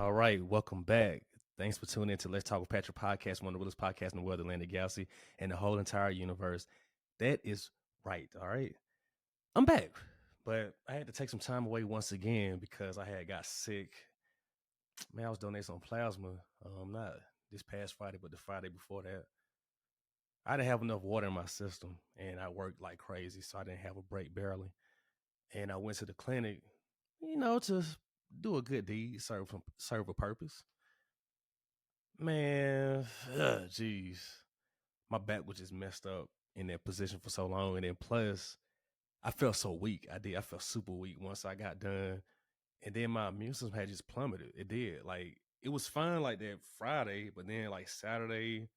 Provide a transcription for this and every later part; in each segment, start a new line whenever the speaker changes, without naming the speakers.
All right, welcome back. Thanks for tuning in to Let's Talk with Patrick podcast, one of the realest podcasts in the world, Atlantic Galaxy, and the whole entire universe. That is right. All right. I'm back, but I had to take some time away once again because I had got sick. Man, I was donating some plasma. Not this past Friday, but the Friday before that. I didn't have enough water in my system, and I worked like crazy, so I didn't have a break barely. And I went to the clinic, to do a good deed, serve a purpose. Man, jeez, my back was just messed up in that position for so long, and then plus, I felt so weak. I felt super weak once I got done, and then my immune system had just plummeted. It did. Like it was fine like that Friday, but then like Saturday,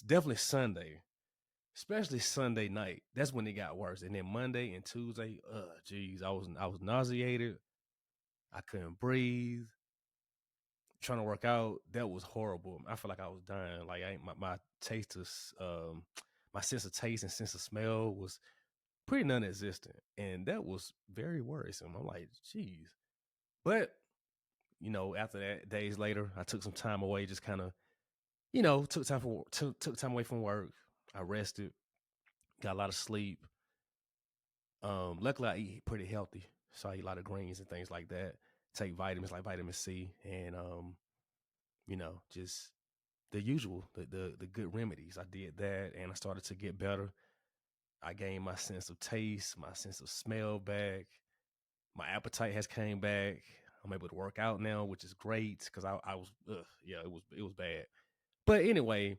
definitely Sunday, especially Sunday night. That's when it got worse. And then Monday and Tuesday, jeez, I was nauseated. I couldn't breathe. Trying to work out, that was horrible. I feel like I was dying. Like my taste is my sense of taste and sense of smell was pretty non-existent. And that was very worrisome. I'm like, geez. But, after that, days later, I took some time away, just kind of, took time away from work. I rested, got a lot of sleep. Luckily I eat pretty healthy. So I eat a lot of greens and things like that. Take vitamins like vitamin C and just the usual, the good remedies. I did that and I started to get better. I gained my sense of taste, my sense of smell back. My appetite has came back. I'm able to work out now, which is great because I was, yeah, it was bad. But anyway,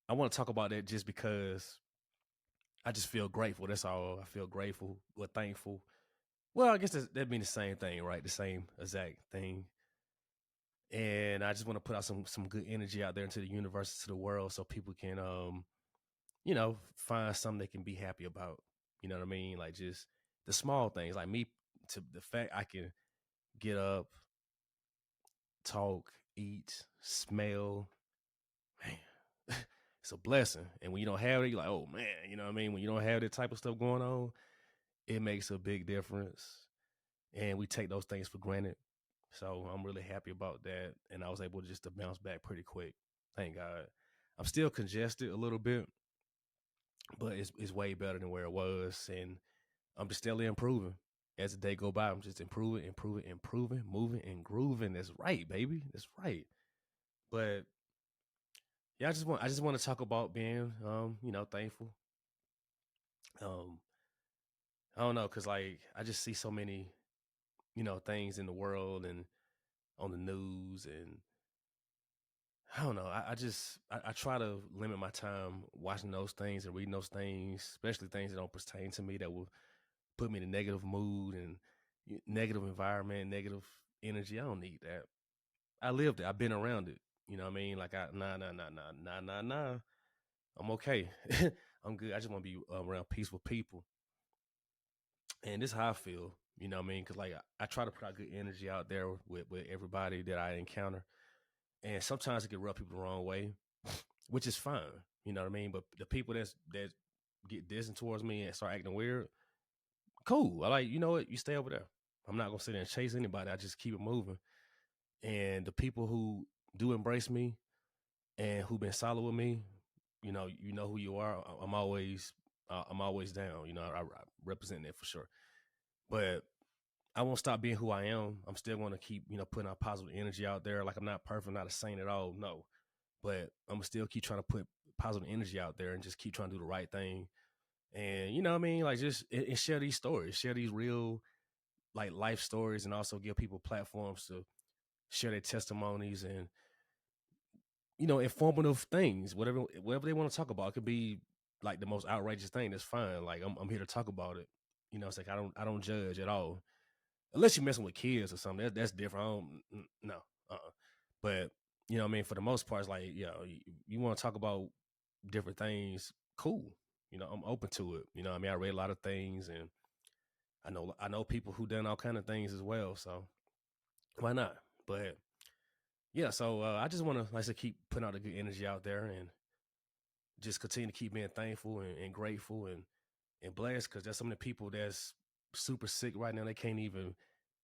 I want to talk about that just because I just feel grateful. That's all. I feel grateful or thankful. Well, I guess that'd be the same thing, right? The same exact thing. And I just want to put out some good energy out there into the universe, to the world, so people can find something they can be happy about. You know what I mean? Like just the small things. Like me, to the fact I can get up, talk, eat, smell, man, it's a blessing. And when you don't have it, you're like, oh man, you know what I mean? When you don't have that type of stuff going on, it makes a big difference. And we take those things for granted. So I'm really happy about that. And I was able just to bounce back pretty quick. Thank God. I'm still congested a little bit, but it's way better than where it was. And I'm just steadily improving. As the day go by, I'm just improving, moving and grooving. That's right, baby. That's right. But yeah, I just want to talk about being thankful. Um, I don't know, cause like I just see so many, things in the world and on the news, and I don't know. I try to limit my time watching those things and reading those things, especially things that don't pertain to me, that will put me in a negative mood and negative environment, negative energy. I don't need that. I lived it. I've been around it. You know what I mean? Like nah. I'm okay. I'm good. I just want to be around peaceful people, and this is how I feel. You know what I mean? Because like I try to put out good energy out there with everybody that I encounter, and sometimes it can rub people the wrong way, which is fine. You know what I mean? But the people that get distant towards me and start acting weird, cool. I like, you know what? You stay over there. I'm not gonna sit there and chase anybody. I just keep it moving. And the people who do embrace me and who've been solid with me, you know who you are. I'm always down. I represent that for sure. But I won't stop being who I am. I'm still going to keep, putting out positive energy out there. Like I'm not perfect, not a saint at all. No, but I'm gonna still keep trying to put positive energy out there and just keep trying to do the right thing. And you know what I mean? Like just and share these stories, share these real like life stories, and also give people platforms to share their testimonies and informative things, whatever they want to talk about. It could be like the most outrageous thing. That's fine. Like I'm here to talk about it. It's like I don't judge at all, unless you're messing with kids or something. That's different. I don't, no, but you know what I mean. For the most part, it's like you want to talk about different things. Cool. I'm open to it. I mean, I read a lot of things, and I know people who done all kind of things as well. So why not? But yeah, so I just want to, like I said, keep putting out a good energy out there and just continue to keep being thankful and grateful and blessed, because there's some of the people that's super sick right now. They can't even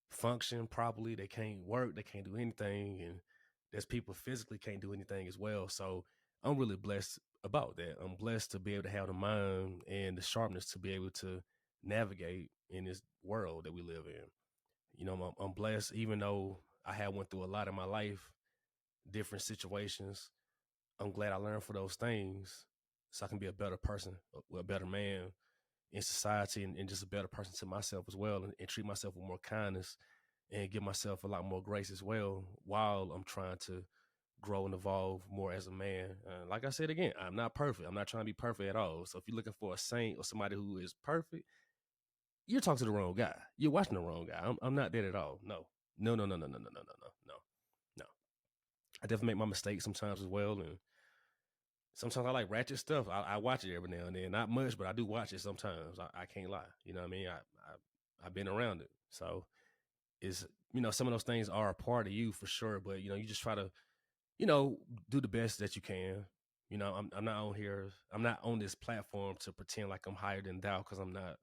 function properly. They can't work. They can't do anything, and there's people physically can't do anything as well. So I'm really blessed about that. I'm blessed to be able to have the mind and the sharpness to be able to navigate in this world that we live in. You know, I'm blessed, even though I had went through a lot in my life, different situations. I'm glad I learned for those things, so I can be a better person, a better man in society, and just a better person to myself as well, and treat myself with more kindness and give myself a lot more grace as well while I'm trying to grow and evolve more as a man. Like I said again, I'm not perfect. I'm not trying to be perfect at all. So if you're looking for a saint or somebody who is perfect, you're talking to the wrong guy. You're watching the wrong guy. I'm not that at all. No, no, no, no, no, no, no, no, no, no, no, no. I definitely make my mistakes sometimes as well, and sometimes I like ratchet stuff. I watch it every now and then, not much, but I do watch it sometimes. I can't lie. You know what I mean? I've been around it, so it's, some of those things are a part of you for sure. But you just try to, you know do the best that you can. I'm not on here. I'm not on this platform to pretend like I'm higher than thou, because I'm not.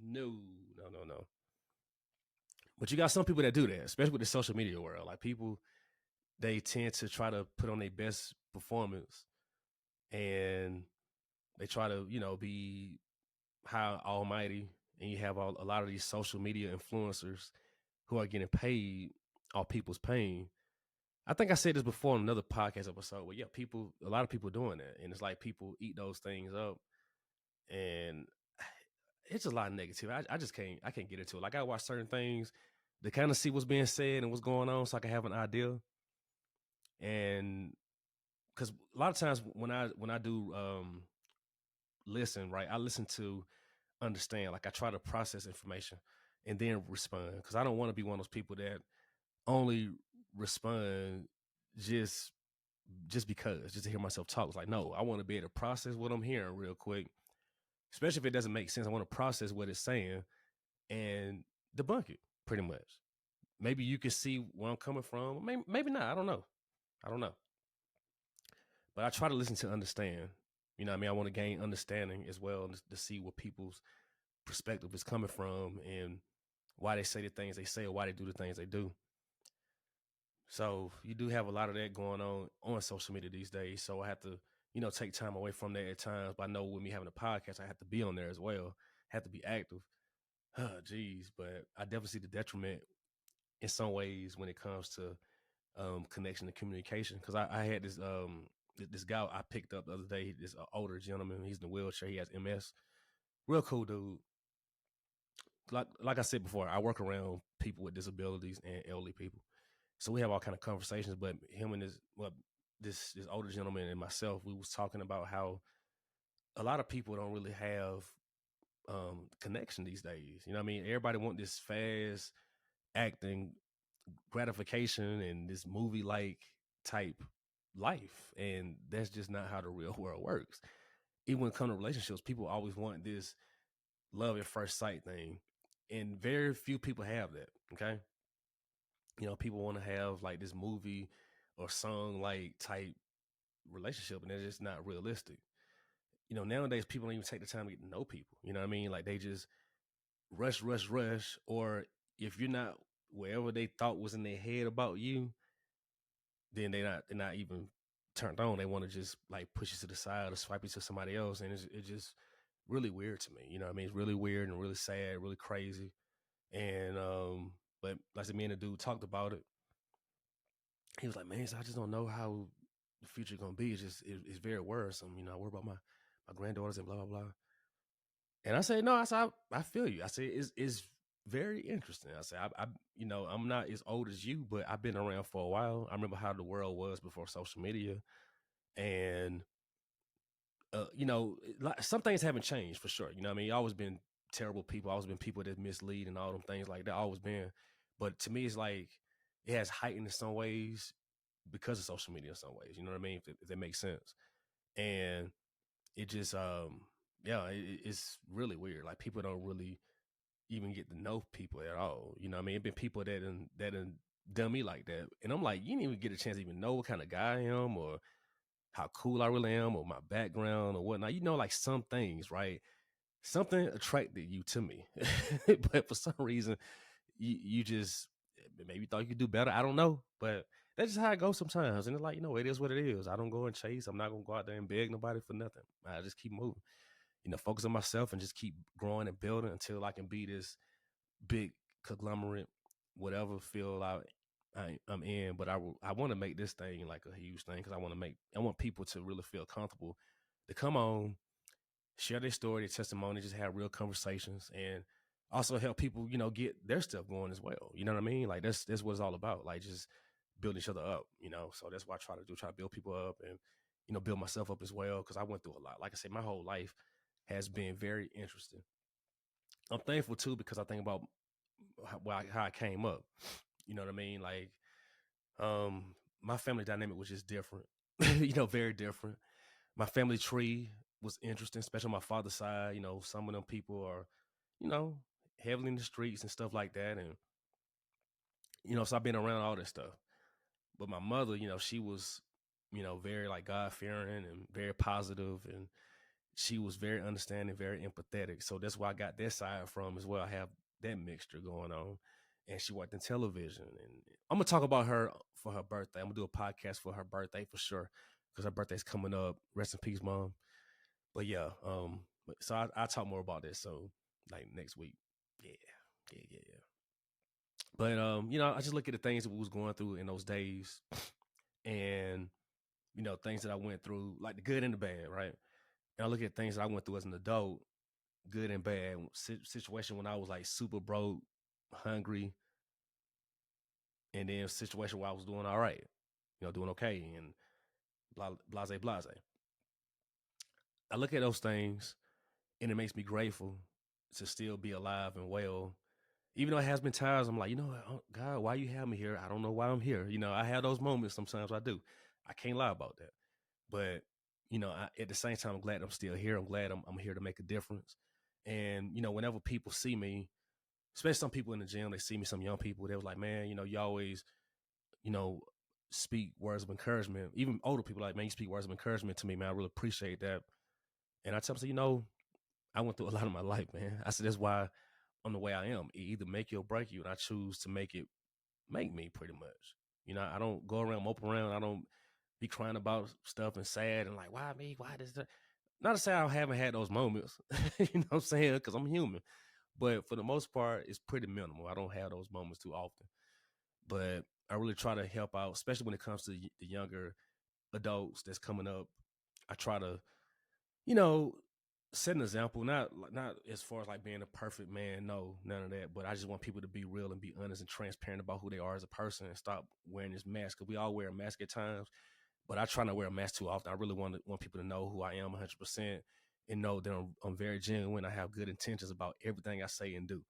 No, no, no, no. But you got some people that do that, especially with the social media world. Like, people, they tend to try to put on their best performance, and they try to, be high almighty. And you have a lot of these social media influencers who are getting paid off people's pain. I think I said this before on another podcast episode, but yeah, a lot of people doing that. And it's like people eat those things up, and it's a lot of negativity. I can't get into it. Like, I watch certain things to kind of see what's being said and what's going on, so I can have an idea. And because a lot of times when I do listen, right, I listen to understand. Like, I try to process information and then respond, because I don't want to be one of those people that only respond just because, just to hear myself talk. It's like, no, I want to be able to process what I'm hearing real quick, especially if it doesn't make sense. I want to process what it's saying and debunk it, pretty much. Maybe you can see where I'm coming from. Maybe not. I don't know. I don't know. But I try to listen to understand. You know what I mean? I want to gain understanding as well, to see where people's perspective is coming from, and why they say the things they say, or why they do the things they do. So you do have a lot of that going on social media these days. So I have to, take time away from that at times. But I know with me having a podcast, I have to be on there as well. Have to be active. Geez, but I definitely see the detriment in some ways when it comes to connection and communication. Because I had this guy I picked up the other day. This older gentleman. He's in a wheelchair. He has MS. Real cool dude. Like I said before, I work around people with disabilities and elderly people. So we have all kind of conversations. But him and this older gentleman and myself, we was talking about how a lot of people don't really have connection these days. You know what I mean? Everybody want this fast acting gratification and this movie like type life, and that's just not how the real world works. Even when it comes to relationships, people always want this love at first sight thing, and very few people have that. Okay, people want to have like this movie or song like type relationship, and it's just not realistic. Nowadays people don't even take the time to get to know people. You know what I mean? Like, they just rush, rush, rush. Or if you're not wherever they thought was in their head about you, then they're not even turned on. They want to just like push you to the side or swipe you to somebody else, and it's just really weird to me. You know what I mean? It's really weird and really sad, really crazy. And but like I said, me and the dude talked about it. He was like, "Man, so I just don't know how the future gonna be. It's very worrisome. I worry about my granddaughters and blah blah blah." And I said, "No, I feel you." I said, "It's very interesting." I said, I'm not as old as you, but I've been around for a while. I remember how the world was before social media, and some things haven't changed for sure. You know what I mean? Always been terrible people. Always been people that mislead and all them things like that. Always been. But to me, it's like it has heightened in some ways because of social media in some ways. You know what I mean? If that makes sense. And it just, yeah, it's really weird. Like, people don't really even get to know people at all. You know what I mean? It been people that done me like that. And I'm like, you didn't even get a chance to even know what kind of guy I am, or how cool I really am, or my background or whatnot. Like, some things, right? Something attracted you to me. But for some reason, you just maybe thought you could do better. I don't know, but that's just how it goes sometimes. And it's like, it is what it is. I don't go and chase. I'm not gonna go out there and beg nobody for nothing. I just keep moving. Focus on myself and just keep growing and building until I can be this big conglomerate, whatever field I'm in. But I want to make this thing like a huge thing because I want people to really feel comfortable to come on, share their story, their testimony, just have real conversations, and also help people, get their stuff going as well. You know what I mean? Like that's what it's all about. Like just building each other up. So that's what I try to build people up and build myself up as well because I went through a lot. Like I said, my whole life has been very interesting. I'm thankful too because I think about how I came up. You know what I mean? Like, um, my family dynamic was just different. Very different. My family tree was interesting, especially on my father's side. Some of them people are, you know, heavily in the streets and stuff like that, and so I've been around all this stuff. But my mother, she was, very like God fearing and very positive, and she was very understanding, very empathetic. So that's where I got that side from as well. I have that mixture going on. And she worked in television. And I'm gonna talk about her for her birthday. I'm gonna do a podcast for her birthday for sure. Because her birthday's coming up. Rest in peace, mom. But yeah, so I'll talk more about this. So like next week. Yeah. Yeah. But I just look at the things that we was going through in those days and things that I went through, like the good and the bad, right? And I look at things that I went through as an adult, good and bad situation when I was like super broke, hungry, and then a situation where I was doing all right, doing okay, and blase blase. I look at those things, and it makes me grateful to still be alive and well. Even though it has been times I'm like, oh, God, why you have me here? I don't know why I'm here. I have those moments sometimes. I do. I can't lie about that. But at the same time, I'm glad I'm still here. I'm glad I'm here to make a difference. And whenever people see me, especially some people in the gym, they see me, some young people, they was like, man, you always, you know, speak words of encouragement. Even older people like, man, you speak words of encouragement to me, man. I really appreciate that. And I tell them, I went through a lot of my life, man. I said, that's why I'm the way I am. It either make you or break you. And I choose to make me pretty much. I don't go around, mope around. I don't be crying about stuff and sad and like, why me? Why this? Not to say I haven't had those moments, you know what I'm saying? Because I'm human. But for the most part, it's pretty minimal. I don't have those moments too often. But I really try to help out, especially when it comes to the younger adults that's coming up. I try to, you know, set an example. Not as far as like being a perfect man, no, none of that. But I just want people to be real and be honest and transparent about who they are as a person and stop wearing this mask. Because we all wear a mask at times, but I try not to wear a mask too often. I really want people to know who I am 100% and know that I'm very genuine. I have good intentions about everything I say and do.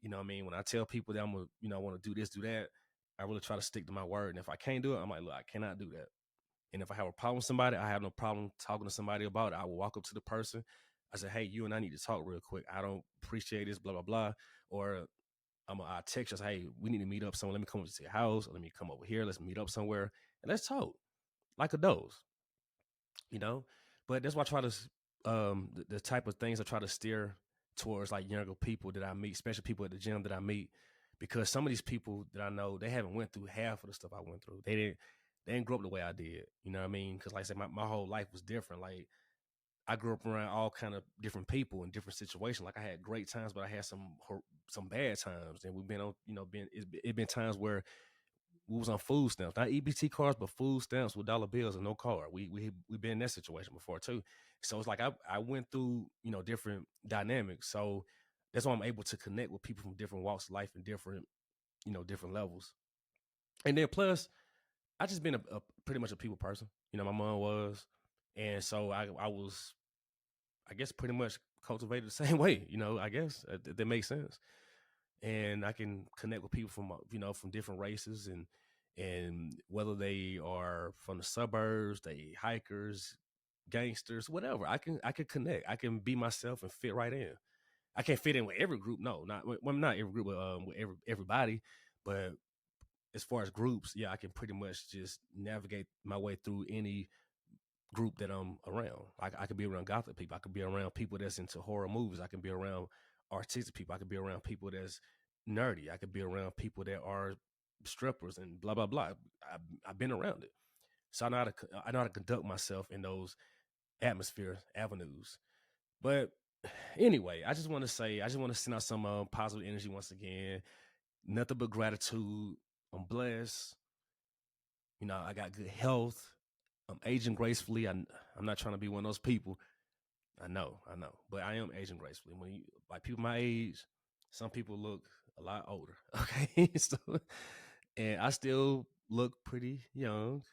You know what I mean? When I tell people that I'm gonna, I want to do this, do that, I really try to stick to my word. And if I can't do it, I'm like, look, I cannot do that. And if I have a problem with somebody, I have no problem talking to somebody about it. I will walk up to the person. I say, hey, you and I need to talk real quick. I don't appreciate this, blah, blah, blah. Or I text us, hey, we need to meet up somewhere. Let me come over to your house. Or let me come over here. Let's meet up somewhere. And let's talk like adults, you know? But that's why I try to, the type of things I try to steer towards like younger people that I meet, especially people at the gym that I meet, because some of these people that I know, they haven't went through half of the stuff I went through. They didn't grow up the way I did. You know what I mean? Because like I said, my whole life was different. Like I grew up around all kind of different people in different situations. Like I had great times, but I had some bad times, and we've been on, it been times where we was on food stamps, not EBT cards, but food stamps with dollar bills and no car. We been in that situation before too. So it's like I went through different dynamics. So that's why I'm able to connect with people from different walks of life and different levels. And then plus, I just been a pretty much a people person. My mom was, and so I was, I guess, pretty much cultivated the same way. I guess that makes sense. And I can connect with people from different races and whether they are from the suburbs, they hikers, gangsters, whatever. I can connect. I can be myself and fit right in. I can't fit in with every group. No, not every group, but with everybody. But as far as groups, yeah, I can pretty much just navigate my way through any group that I'm around. I could be around gothic people. I could be around people that's into horror movies. I can be around artistic people. I could be around people that's nerdy. I could be around people that are strippers and blah blah blah. I've been around it, so I know how to conduct myself in those atmospheres, avenues. But anyway, I just want to send out some positive energy once again. Nothing but gratitude. I'm blessed. You know, I got good health. I'm aging gracefully. I'm not trying to be one of those people. I know, but I am aging gracefully. When you like people my age, some people look a lot older. Okay, so and I still look pretty young,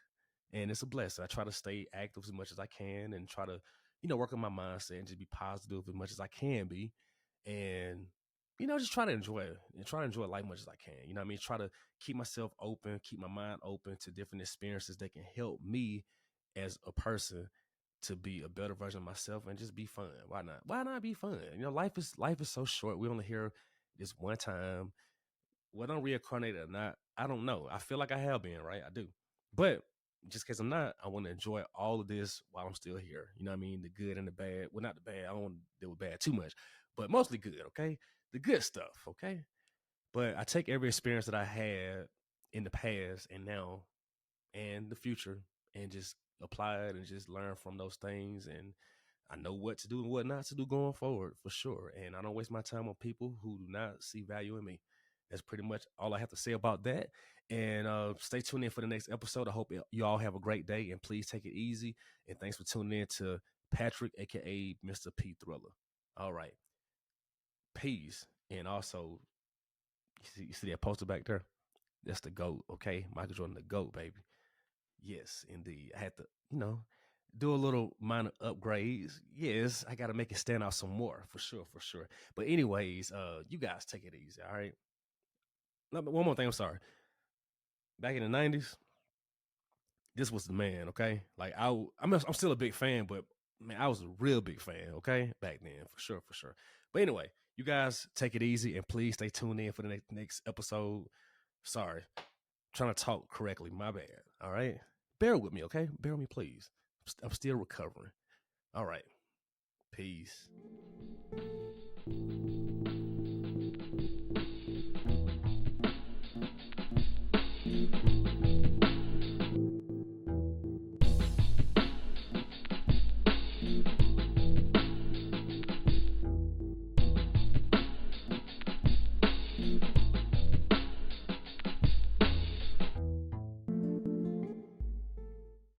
and it's a blessing. I try to stay active as much as I can, and try to, work on my mindset and just be positive as much as I can be, and just try to enjoy it and try to enjoy life as much as I can. You know what I mean? Try to keep myself open, keep my mind open to different experiences that can help me as a person to be a better version of myself and just be fun. Why not? Why not be fun? Life is so short. We only here this one time. Whether I'm reincarnated or not, I don't know. I feel like I have been, right? I do. But just because I'm not, I want to enjoy all of this while I'm still here. You know what I mean? The good and the bad. Well, not the bad. I don't want to deal with bad too much, but mostly good, okay? The good stuff, okay? But I take every experience that I had in the past and now and the future and just apply it and just learn from those things. And I know what to do and what not to do going forward for sure. And I don't waste my time on people who do not see value in me. That's pretty much all I have to say about that. And stay tuned in for the next episode. I hope you all have a great day and please take it easy. And thanks for tuning in to Patrick, aka Mr. P Thriller. All right. Peace. And also, you see that poster back there? That's the GOAT, okay? Michael Jordan, the GOAT, baby. Yes, indeed. I had to, do a little minor upgrades. Yes, I got to make it stand out some more for sure, for sure. But anyways, you guys take it easy, all right? One more thing. I'm sorry. Back in the '90s, this was the man. Okay, like I'm still a big fan, but man, I was a real big fan. Okay, back then for sure, for sure. But anyway, you guys take it easy and please stay tuned in for the next episode. Sorry, trying to talk correctly. My bad. All right. Bear with me, okay? Bear with me, please. I'm still recovering. All right. Peace.